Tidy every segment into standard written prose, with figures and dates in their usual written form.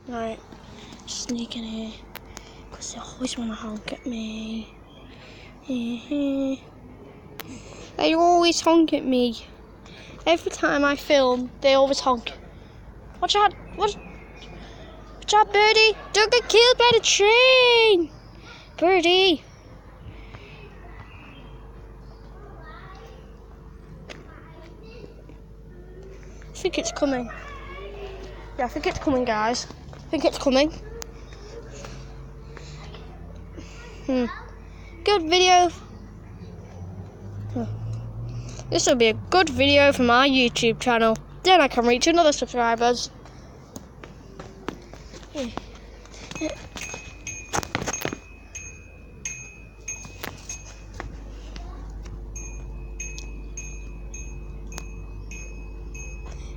Right, sneak in here, because they always want to honk at me. They always honk at me. Every time I film, they always honk. Watch out, watch out, Birdie! Don't get killed by the train! Birdie! I think it's coming. Yeah, I think it's coming, guys. I think it's coming. Good video. This will be a good video for my YouTube channel. Then I can reach another subscribers.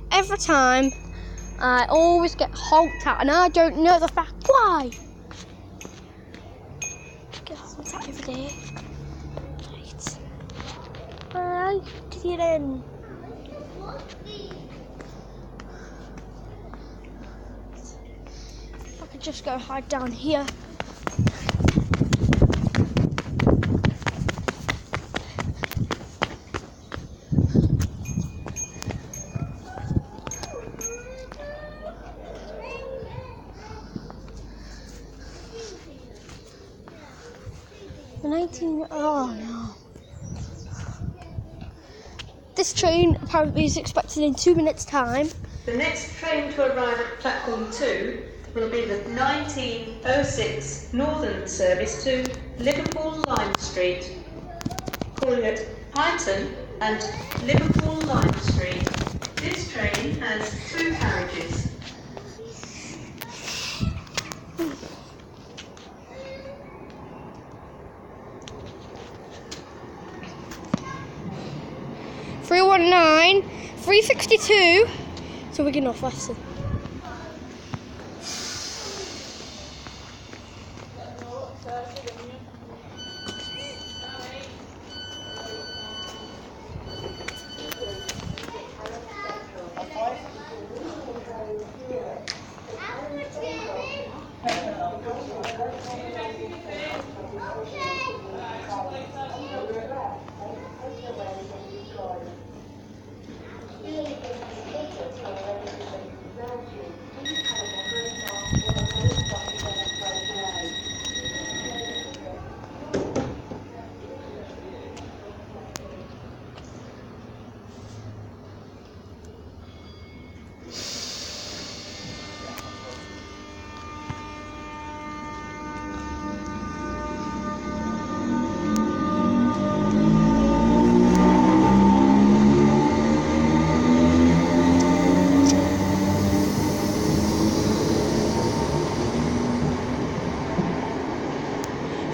Every time, I always get honked at, and I don't know the fact why. Get honked at every day. Right. Alright, get in. If I could just go hide down here. Oh no. This train apparently is expected in 2 minutes' time. The next train to arrive at platform 2 will be the 1906 Northern service to Liverpool Lime Street. Calling at Highton and Liverpool Lime Street. This train has 2 carriages. (319) 362 to Wigan North Western.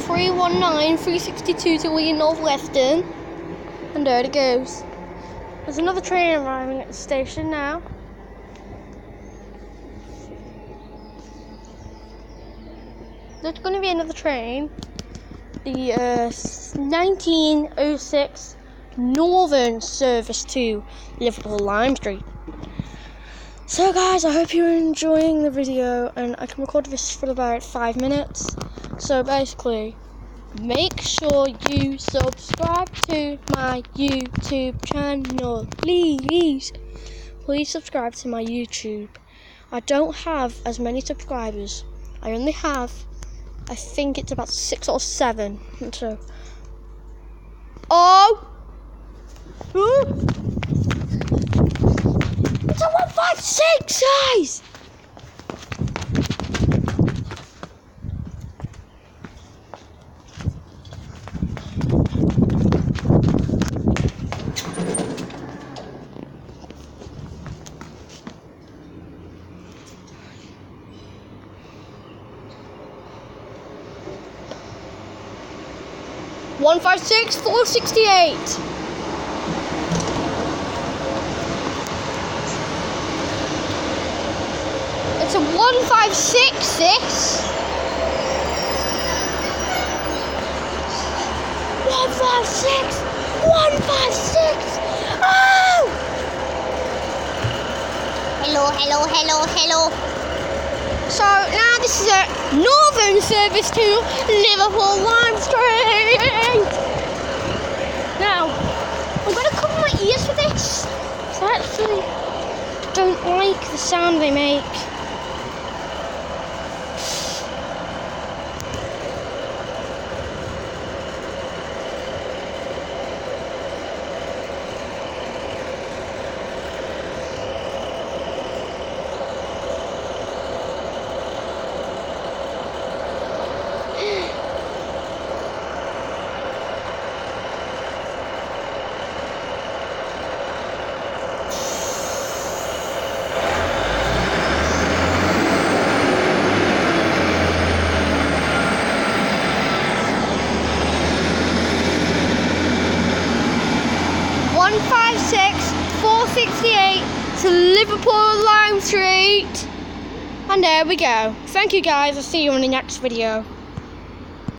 (319) 362 to Wigan North Western, and there it goes. There's another train arriving at the station now. There's going to be another train, the 1906 Northern service to Liverpool Lime Street. So guys, I hope you're enjoying the video, and I can record this for about 5 minutes. So basically, make sure you subscribe to my YouTube channel. Please subscribe to my YouTube. I don't have as many subscribers. I only have, I think it's about 6 or 7. And so, it's a 156, guys! (156 468). It's a 156, this. 156! 156! Oh! Hello. Sorry. This is a northern service to Liverpool Lime Street. Now, I'm going to cover my ears for this, because I actually don't like the sound they make. To Liverpool Lime Street. And there we go. Thank you guys. I'll see you in the next video.